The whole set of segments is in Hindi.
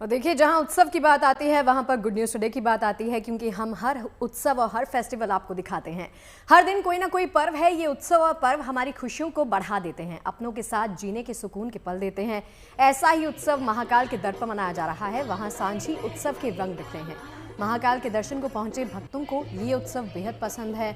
और देखिए, जहां उत्सव की बात आती है वहां पर गुड न्यूज टुडे की बात आती है, क्योंकि हम हर उत्सव और हर फेस्टिवल आपको दिखाते हैं। हर दिन कोई ना कोई पर्व है। ये उत्सव और पर्व हमारी खुशियों को बढ़ा देते हैं, अपनों के साथ जीने के सुकून के पल देते हैं। ऐसा ही उत्सव महाकाल के दर पर मनाया जा रहा है। वहां सांझी उत्सव के रंग दिख रहे हैं। महाकाल के दर्शन को पहुंचे भक्तों को ये उत्सव बेहद पसंद है।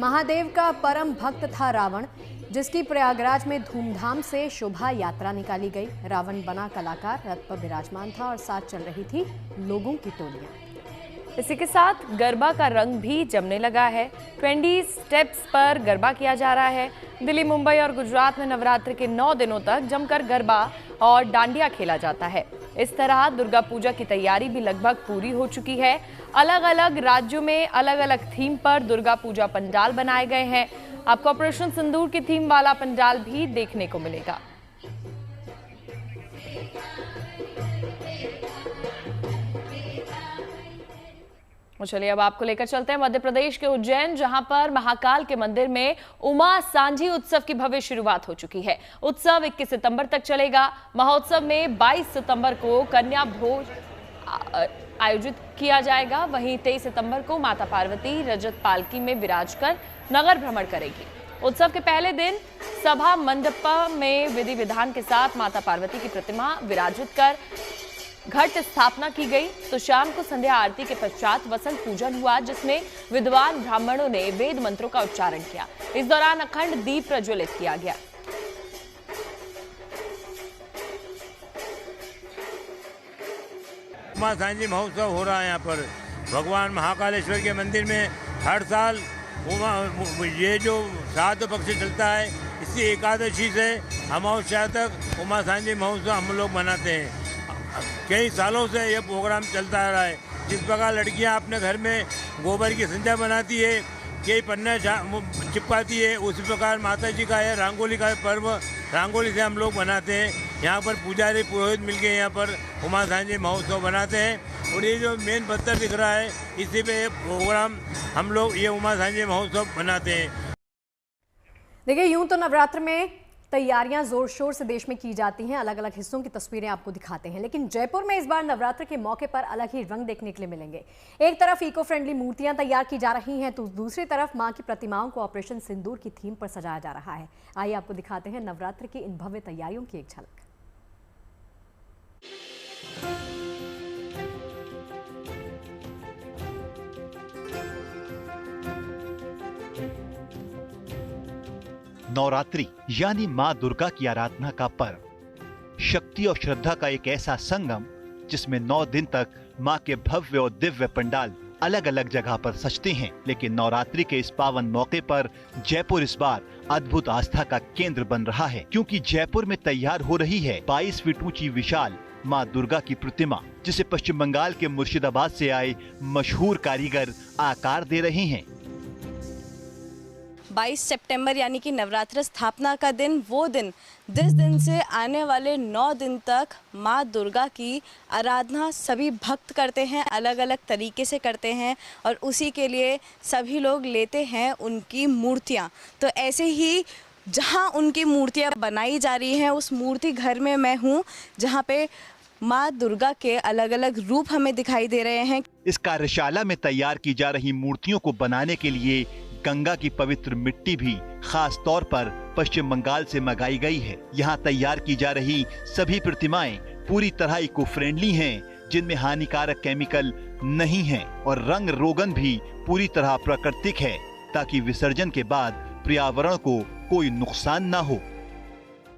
महादेव का परम भक्त था रावण, जिसकी प्रयागराज में धूमधाम से शोभा यात्रा निकाली गई। रावण बना कलाकार रथ पर विराजमान था और साथ चल रही थी लोगों की टोलियां। इसी के साथ गरबा का रंग भी जमने लगा है। 20 स्टेप्स पर गरबा किया जा रहा है। दिल्ली, मुंबई और गुजरात में नवरात्र के 9 दिनों तक जमकर गरबा और डांडिया खेला जाता है। इस तरह दुर्गा पूजा की तैयारी भी लगभग पूरी हो चुकी है। अलग अलग राज्यों में अलग अलग थीम पर दुर्गा पूजा पंडाल बनाए गए हैं। आपको ऑपरेशन सिंदूर की थीम वाला पंडाल भी देखने को मिलेगा। चलिए अब आपको लेकर चलते हैं मध्य प्रदेश के उज्जैन, जहां पर महाकाल के मंदिर में उमा सांझी उत्सव की भव्य शुरुआत हो चुकी है। उत्सव 21 सितंबर तक चलेगा। महोत्सव में 22 सितंबर को कन्या भोज आयोजित किया जाएगा। वहीं 23 सितंबर को माता पार्वती रजत पालकी में विराजकर नगर भ्रमण करेगी। उत्सव के पहले दिन सभा मंडप में विधि विधान के साथ माता पार्वती की प्रतिमा विराजित कर घट स्थापना की गई। तो शाम को संध्या आरती के पश्चात वसंत पूजन हुआ, जिसमें विद्वान ब्राह्मणों ने वेद मंत्रों का उच्चारण किया। इस दौरान अखंड दीप प्रज्वलित किया गया। उमा सांझी महोत्सव हो रहा है। यहाँ पर भगवान महाकालेश्वर के मंदिर में हर साल ये जो श्राद्ध पक्ष चलता है, इसी एकादशी से अमावस्या तक उमा सांझी महोत्सव हम लोग मनाते हैं। कई सालों से ये प्रोग्राम चलता आ रहा है। जिस प्रकार लड़कियां अपने घर में गोबर की संध्या बनाती है, कई पन्ना चिपकाती है, उसी प्रकार माता जी का है रंगोली का पर्व रंगोली से हम लोग बनाते हैं। यहाँ पर पुजारी पुरोहित मिलके यहाँ पर उमा सांझी महोत्सव बनाते हैं। और ये जो मेन पत्थर दिख रहा है, इसी पे प्रोग्राम हम लोग ये उमा सांझी महोत्सव बनाते हैं। देखिए, यूं तो नवरात्र में तैयारियां जोर शोर से देश में की जाती हैं। अलग अलग हिस्सों की तस्वीरें आपको दिखाते हैं, लेकिन जयपुर में इस बार नवरात्र के मौके पर अलग ही रंग देखने के लिए मिलेंगे। एक तरफ इको फ्रेंडली मूर्तियां तैयार की जा रही हैं, तो दूसरी तरफ मां की प्रतिमाओं को ऑपरेशन सिंदूर की थीम पर सजाया जा रहा है। आइए आपको दिखाते हैं नवरात्र की इन भव्य तैयारियों की एक झलक। नवरात्रि यानी मां दुर्गा की आराधना का पर्व, शक्ति और श्रद्धा का एक ऐसा संगम जिसमें 9 दिन तक मां के भव्य और दिव्य पंडाल अलग अलग जगह पर सजते हैं। लेकिन नवरात्रि के इस पावन मौके पर जयपुर इस बार अद्भुत आस्था का केंद्र बन रहा है, क्योंकि जयपुर में तैयार हो रही है 22 फीट ऊंची विशाल मां दुर्गा की प्रतिमा, जिसे पश्चिम बंगाल के मुर्शिदाबाद से आए मशहूर कारीगर आकार दे रहे हैं। 22 सितंबर यानी कि नवरात्र स्थापना का दिन, वो दिन जिस दिन से आने वाले 9 दिन तक माँ दुर्गा की आराधना सभी भक्त करते हैं, अलग अलग तरीके से करते हैं और उसी के लिए सभी लोग लेते हैं उनकी मूर्तियाँ। तो ऐसे ही जहाँ उनकी मूर्तियाँ बनाई जा रही हैं, उस मूर्ति घर में मैं हूँ, जहाँ पे माँ दुर्गा के अलग अलग रूप हमें दिखाई दे रहे हैं। इस कार्यशाला में तैयार की जा रही मूर्तियों को बनाने के लिए गंगा की पवित्र मिट्टी भी खास तौर पर पश्चिम बंगाल से मंगाई गई है। यहाँ तैयार की जा रही सभी प्रतिमाएं पूरी तरह इको फ्रेंडली हैं, जिनमें हानिकारक केमिकल नहीं हैं और रंग रोगन भी पूरी तरह प्राकृतिक है, ताकि विसर्जन के बाद पर्यावरण को कोई नुकसान ना हो।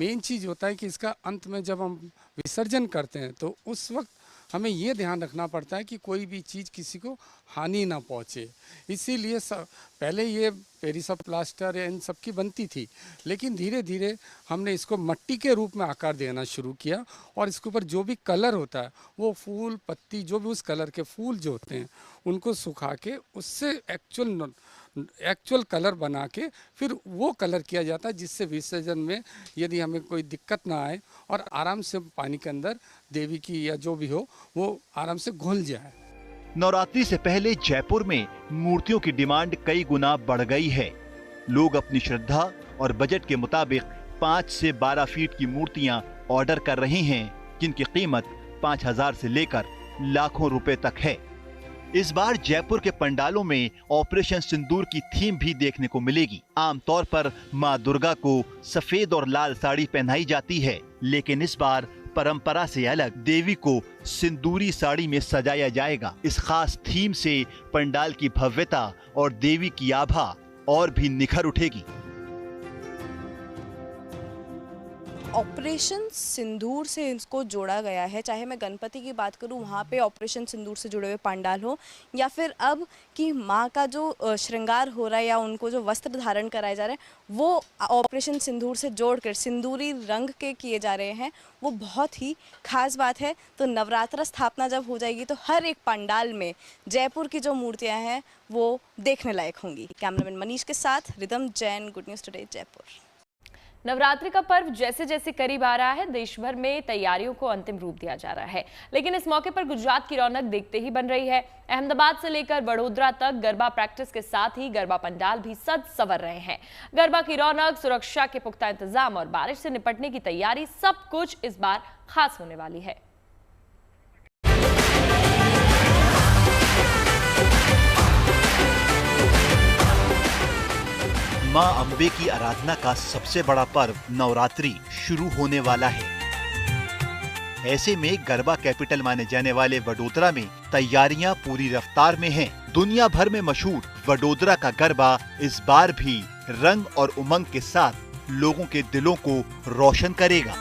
मेन चीज होता है कि इसका अंत में जब हम विसर्जन करते हैं तो उस वक्त हमें ये ध्यान रखना पड़ता है कि कोई भी चीज़ किसी को हानि ना पहुँचे। इसीलिए पहले ये पेरिस ऑफ प्लास्टर या इन सब की बनती थी, लेकिन धीरे धीरे हमने इसको मिट्टी के रूप में आकार देना शुरू किया और इसके ऊपर जो भी कलर होता है, वो फूल पत्ती जो भी उस कलर के फूल जो होते हैं उनको सुखा के उससे एक्चुअल कलर बना के फिर वो कलर किया जाता है, जिससे विसर्जन में यदि हमें कोई दिक्कत ना आए और आराम से पानी के अंदर देवी की या जो भी हो वो आराम से घुल जाए। नवरात्रि से पहले जयपुर में मूर्तियों की डिमांड कई गुना बढ़ गई है। लोग अपनी श्रद्धा और बजट के मुताबिक 5 से 12 फीट की मूर्तियां ऑर्डर कर रहे हैं, जिनकी कीमत 5,000 से लेकर लाखों रुपए तक है। इस बार जयपुर के पंडालों में ऑपरेशन सिंदूर की थीम भी देखने को मिलेगी। आमतौर पर मां दुर्गा को सफेद और लाल साड़ी पहनाई जाती है, लेकिन इस बार परंपरा से अलग देवी को सिंदूरी साड़ी में सजाया जाएगा। इस खास थीम से पंडाल की भव्यता और देवी की आभा और भी निखर उठेगी। ऑपरेशन सिंदूर से इसको जोड़ा गया है। चाहे मैं गणपति की बात करूं, वहाँ पे ऑपरेशन सिंदूर से जुड़े हुए पंडाल हो, या फिर अब कि माँ का जो श्रृंगार हो रहा है या उनको जो वस्त्र धारण कराए जा रहे हैं वो ऑपरेशन सिंदूर से जोड़कर सिंदूरी रंग के किए जा रहे हैं, वो बहुत ही खास बात है। तो नवरात्र स्थापना जब हो जाएगी तो हर एक पंडाल में जयपुर की जो मूर्तियाँ हैं वो देखने लायक होंगी। कैमरामैन मनीष के साथ rhythm Jain, good news today, Jaipur. Navratri का पर्व जैसे जैसे करीब आ रहा है, देश भर में तैयारियों को अंतिम रूप दिया जा रहा है, लेकिन इस मौके पर गुजरात की रौनक देखते ही बन रही है। अहमदाबाद से लेकर वडोदरा तक गरबा प्रैक्टिस के साथ ही गरबा पंडाल भी सज संवर रहे हैं। गरबा की रौनक, सुरक्षा के पुख्ता इंतजाम और बारिश से निपटने की तैयारी, सब कुछ इस बार खास होने वाली है। मां अंबे की आराधना का सबसे बड़ा पर्व नवरात्रि शुरू होने वाला है। ऐसे में गरबा कैपिटल माने जाने वाले वडोदरा में तैयारियां पूरी रफ्तार में हैं। दुनिया भर में मशहूर वडोदरा का गरबा इस बार भी रंग और उमंग के साथ लोगों के दिलों को रोशन करेगा,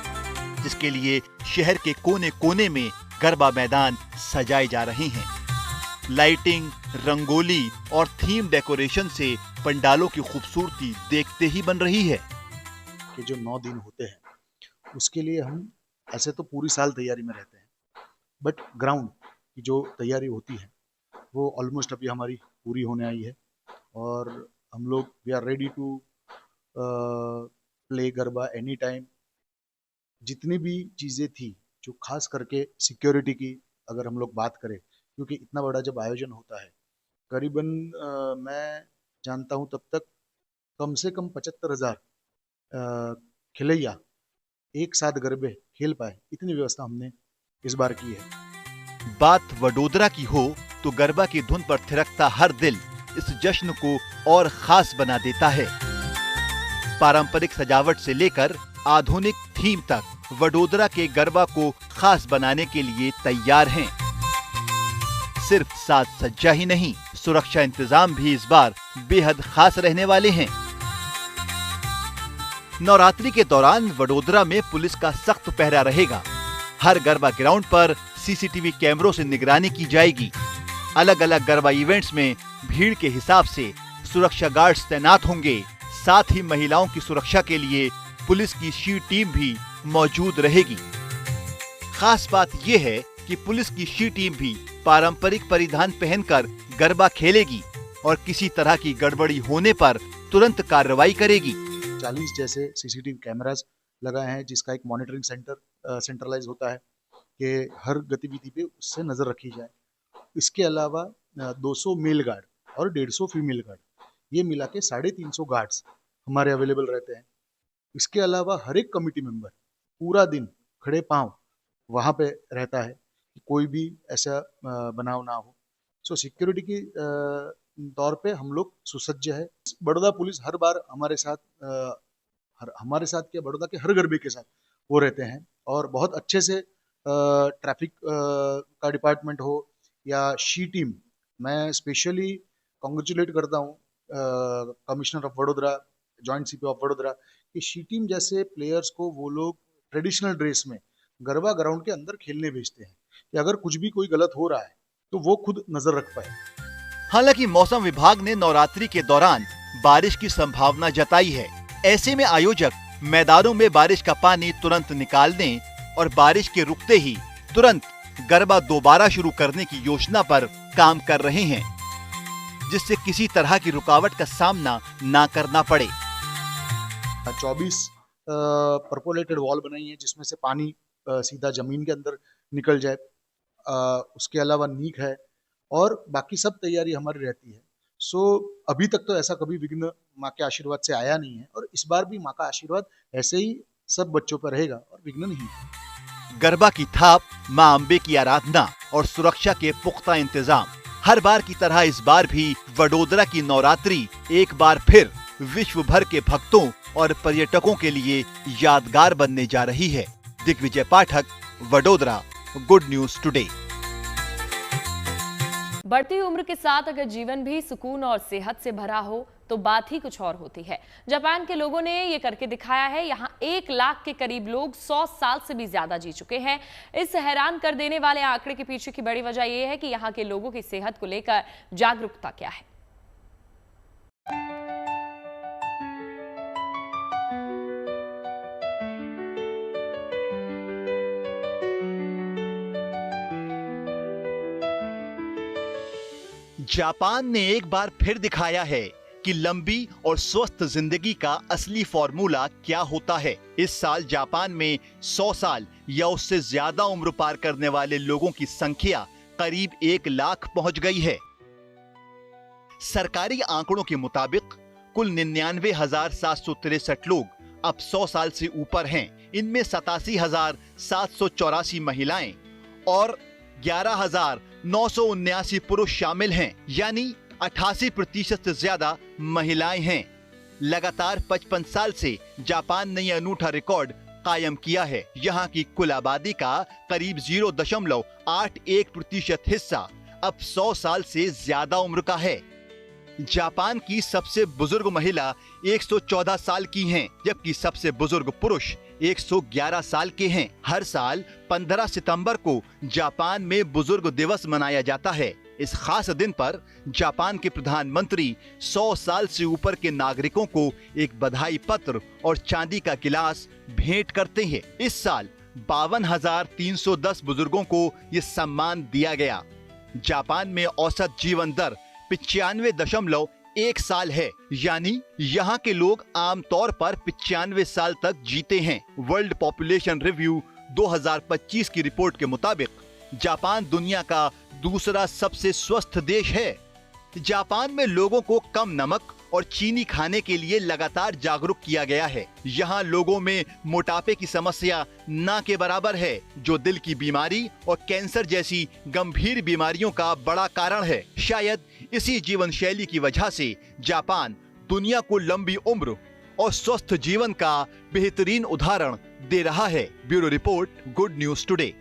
जिसके लिए शहर के कोने कोने में गरबा मैदान सजाए जा रहे हैं। लाइटिंग, रंगोली और थीम डेकोरेशन से पंडालों की खूबसूरती देखते ही बन रही है। कि जो 9 दिन होते हैं उसके लिए हम ऐसे तो पूरी साल तैयारी में रहते हैं, बट ग्राउंड की जो तैयारी होती है वो ऑलमोस्ट अभी हमारी पूरी होने आई है और हम लोग we are ready to play garba any time. जितनी भी चीज़ें थी, जो खास करके सिक्योरिटी की अगर हम लोग बात करें, क्योंकि इतना बड़ा जब आयोजन होता है, करीबन मैं जानता हूँ तब तक कम से कम 75,000 खिलैया एक साथ गरबे खेल पाए, इतनी व्यवस्था हमने इस बार की है। बात वडोदरा की हो तो गरबा की धुन पर थिरकता हर दिल इस जश्न को और खास बना देता है। पारंपरिक सजावट से लेकर आधुनिक थीम तक वडोदरा के गरबा को खास बनाने के लिए तैयार हैं। सिर्फ साज सज्जा ही नहीं, सुरक्षा इंतजाम भी इस बार बेहद खास रहने वाले हैं। नवरात्रि के दौरान वडोदरा में पुलिस का सख्त पहरा रहेगा। हर गरबा ग्राउंड पर सीसीटीवी कैमरों से निगरानी की जाएगी। अलग अलग गरबा इवेंट्स में भीड़ के हिसाब से सुरक्षा गार्ड्स तैनात होंगे। साथ ही महिलाओं की सुरक्षा के लिए पुलिस की शी टीम भी मौजूद रहेगी। खास बात यह है कि पुलिस की शी टीम भी पारंपरिक परिधान पहनकर गरबा खेलेगी और किसी तरह की गड़बड़ी होने पर तुरंत कार्रवाई करेगी। 40 जैसे सीसीटीवी कैमरास लगाए हैं, जिसका एक मॉनिटरिंग सेंट्रलाइज होता है कि हर गतिविधि पे उससे नजर रखी जाए। इसके अलावा 200 मेल गार्ड और 150 फीमेल गार्ड, ये मिला के 350 गार्ड्स हमारे अवेलेबल रहते हैं। इसके अलावा हर एक कमिटी मेंबर पूरा दिन खड़े पांव वहाँ पे रहता है कि कोई भी ऐसा बनाव ना हो। सो सिक्योरिटी की तौर पे हम लोग सुसज्ज है। बड़ौदा पुलिस हर बार हमारे साथ क्या बड़ौदा के हर गरबे के साथ वो रहते हैं और बहुत अच्छे से ट्रैफिक का डिपार्टमेंट हो या शी टीम, मैं स्पेशली कॉन्ग्रेचुलेट करता हूँ commissioner of Vadodara, joint CP of Vadodara कि शी टीम जैसे प्लेयर्स को वो लोग ट्रेडिशनल ड्रेस में गरबा ग्राउंड के अंदर खेलने भेजते हैं कि अगर कुछ भी कोई गलत हो रहा है तो वो खुद नजर रख पाए। हालांकि मौसम विभाग ने नवरात्रि के दौरान बारिश की संभावना जताई है। ऐसे में आयोजक मैदानों में बारिश का पानी तुरंत निकालने और बारिश के रुकते ही तुरंत गरबा दोबारा शुरू करने की योजना पर काम कर रहे हैं, जिससे किसी तरह की रुकावट का सामना ना करना पड़े। 24 परपोलेटेड वॉल बनाई है जिसमें से पानी सीधा जमीन के अंदर निकल जाए। उसके अलावा नीक है और बाकी सब तैयारी हमारी रहती है। सो अभी तक तो ऐसा कभी विघ्न माँ के आशीर्वाद से आया नहीं है और इस बार भी माँ का आशीर्वाद ऐसे ही सब बच्चों पर रहेगा और विघ्न नहीं है। गरबा की थाप, मां अम्बे की आराधना और सुरक्षा के पुख्ता इंतजाम। हर बार की तरह इस बार भी वडोदरा की नवरात्रि एक बार फिर विश्व भर के भक्तों और पर्यटकों के लिए यादगार बनने जा रही है। दिग्विजय पाठक, वडोदरा, गुड न्यूज टुडे। बढ़ती उम्र के साथ अगर जीवन भी सुकून और सेहत से भरा हो तो बात ही कुछ और होती है। जापान के लोगों ने ये करके दिखाया है। यहाँ 1 लाख के करीब लोग 100 साल से भी ज्यादा जी चुके हैं। इस हैरान कर देने वाले आंकड़े के पीछे की बड़ी वजह यह है कि यहाँ के लोगों की सेहत को लेकर जागरूकता क्या है। जापान ने एक बार फिर दिखाया है कि लंबी और स्वस्थ जिंदगी का असली फॉर्मूला क्या होता है। इस साल जापान में 100 साल या उससे ज्यादा उम्र पार करने वाले लोगों की संख्या करीब 1 लाख पहुंच गई है। सरकारी आंकड़ों के मुताबिक कुल 99,763 लोग अब 100 साल से ऊपर हैं। इनमें 87,784 महिलाएं और 11,979 पुरुष शामिल हैं, यानी 88% से ज्यादा महिलाएं हैं। लगातार 55 साल से जापान ने यह अनूठा रिकॉर्ड कायम किया है। यहाँ की कुल आबादी का करीब 0.81% हिस्सा अब 100 साल से ज्यादा उम्र का है। जापान की सबसे बुजुर्ग महिला 114 साल की हैं, जबकि सबसे बुजुर्ग पुरुष 111 साल के हैं। हर साल 15 सितंबर को जापान में बुजुर्ग दिवस मनाया जाता है। इस खास दिन पर जापान के प्रधानमंत्री 100 साल से ऊपर के नागरिकों को एक बधाई पत्र और चांदी का गिलास भेंट करते हैं। इस साल 52,310 बुजुर्गों को ये सम्मान दिया गया। जापान में औसत जीवन दर 95.1 साल है, यानी यहाँ के लोग आमतौर पर 95 साल तक जीते हैं। वर्ल्ड पॉपुलेशन रिव्यू 2025 की रिपोर्ट के मुताबिक जापान दुनिया का दूसरा सबसे स्वस्थ देश है। जापान में लोगों को कम नमक और चीनी खाने के लिए लगातार जागरूक किया गया है। यहाँ लोगों में मोटापे की समस्या ना के बराबर है, जो दिल की बीमारी और कैंसर जैसी गंभीर बीमारियों का बड़ा कारण है। शायद इसी जीवन शैली की वजह से जापान दुनिया को लंबी उम्र और स्वस्थ जीवन का बेहतरीन उदाहरण दे रहा है। Bureau report, good news today.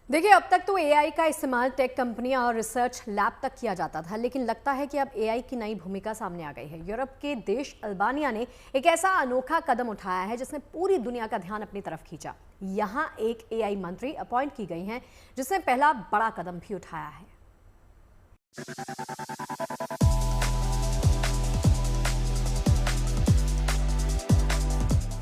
देखिए, अब तक तो एआई का इस्तेमाल टेक कंपनियां और रिसर्च लैब तक किया जाता था, लेकिन लगता है कि अब एआई की नई भूमिका सामने आ गई है। यूरोप के देश अल्बानिया ने एक ऐसा अनोखा कदम उठाया है जिसने पूरी दुनिया का ध्यान अपनी तरफ खींचा। यहां एक एआई मंत्री अपॉइंट की गई हैं, जिसने पहला बड़ा कदम भी उठाया है।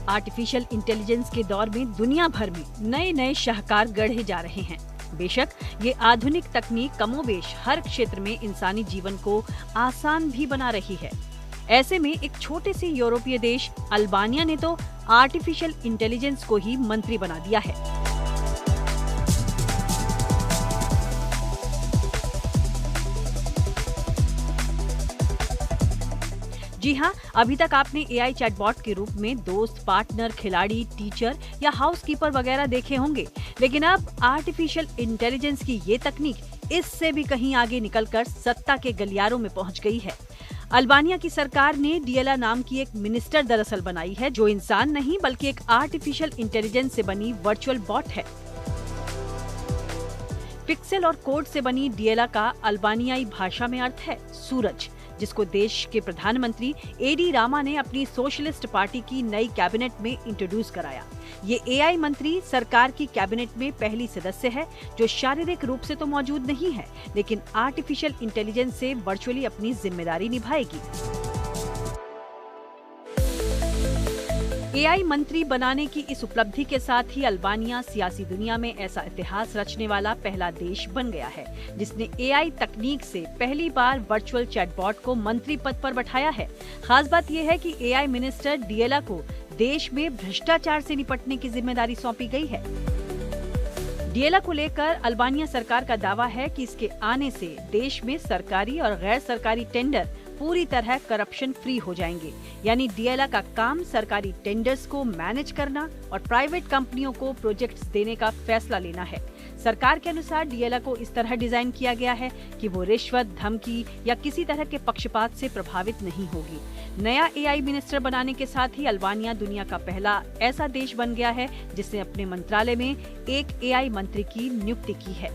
आर्टिफिशियल इंटेलिजेंस के दौर में दुनिया भर में नए नए शाहकार गढ़े जा रहे हैं। बेशक ये आधुनिक तकनीक कमोबेश हर क्षेत्र में इंसानी जीवन को आसान भी बना रही है। ऐसे में एक छोटे से यूरोपीय देश अल्बानिया ने तो आर्टिफिशियल इंटेलिजेंस को ही मंत्री बना दिया है। जी हाँ, अभी तक आपने एआई चैटबॉट के रूप में दोस्त, पार्टनर, खिलाड़ी, टीचर या हाउसकीपर वगैरह देखे होंगे, लेकिन अब आर्टिफिशियल इंटेलिजेंस की ये तकनीक इससे भी कहीं आगे निकलकर सत्ता के गलियारों में पहुंच गई है। अल्बानिया की सरकार ने डिएला नाम की एक मिनिस्टर दरअसल बनाई है, जो इंसान नहीं बल्कि एक आर्टिफिशियल इंटेलिजेंस से बनी वर्चुअल बॉट है। पिक्सेल और कोड से बनी डिएला का अल्बानियाई भाषा में अर्थ है सूरज, जिसको देश के प्रधानमंत्री एडी रामा ने अपनी सोशलिस्ट पार्टी की नई कैबिनेट में इंट्रोड्यूस कराया। ये एआई मंत्री सरकार की कैबिनेट में पहली सदस्य है जो शारीरिक रूप से तो मौजूद नहीं है, लेकिन आर्टिफिशियल इंटेलिजेंस से वर्चुअली अपनी जिम्मेदारी निभाएगी। एआई मंत्री बनाने की इस उपलब्धि के साथ ही अल्बानिया सियासी दुनिया में ऐसा इतिहास रचने वाला पहला देश बन गया है जिसने एआई तकनीक से पहली बार वर्चुअल चैटबॉट को मंत्री पद पर बैठाया है। खास बात यह है कि एआई मिनिस्टर डिएला को देश में भ्रष्टाचार से निपटने की जिम्मेदारी सौंपी गई है। डिएला को लेकर अल्बानिया सरकार का दावा है कि इसके आने से देश में सरकारी और गैर सरकारी टेंडर पूरी तरह करप्शन फ्री हो जाएंगे। यानी डीएलआ का काम सरकारी टेंडर्स को मैनेज करना और प्राइवेट कंपनियों को प्रोजेक्ट्स देने का फैसला लेना है। सरकार के अनुसार डीएलआ को इस तरह डिजाइन किया गया है कि वो रिश्वत, धमकी या किसी तरह के पक्षपात से प्रभावित नहीं होगी। नया एआई मिनिस्टर बनाने के साथ ही अल्बानिया दुनिया का पहला ऐसा देश बन गया है जिसने अपने मंत्रालय में एक एआई मंत्री की नियुक्ति की है।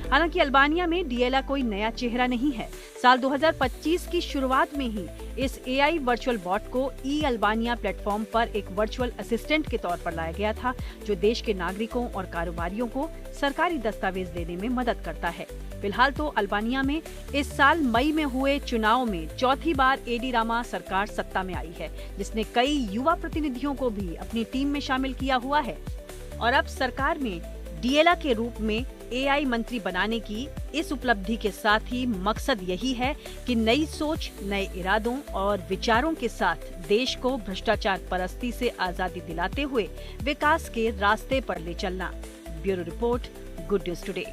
हालांकि अल्बानिया में डीएलआ कोई नया चेहरा नहीं है। साल 2025 की शुरुआत में ही इस एआई वर्चुअल बॉट को ई अल्बानिया प्लेटफॉर्म पर एक वर्चुअल असिस्टेंट के तौर पर लाया गया था, जो देश के नागरिकों और कारोबारियों को सरकारी दस्तावेज देने में मदद करता है। फिलहाल तो अल्बानिया में इस साल मई में हुए चुनाव में चौथी बार एडी रामा सरकार सत्ता में आई है, जिसने कई युवा प्रतिनिधियों को भी अपनी टीम में शामिल किया हुआ है। और अब सरकार में डीएलआ के रूप में एआई मंत्री बनाने की इस उपलब्धि के साथ ही मकसद यही है कि नई सोच, नए इरादों और विचारों के साथ देश को भ्रष्टाचार परस्ती से आजादी दिलाते हुए विकास के रास्ते पर ले चलना। Bureau report, good news today.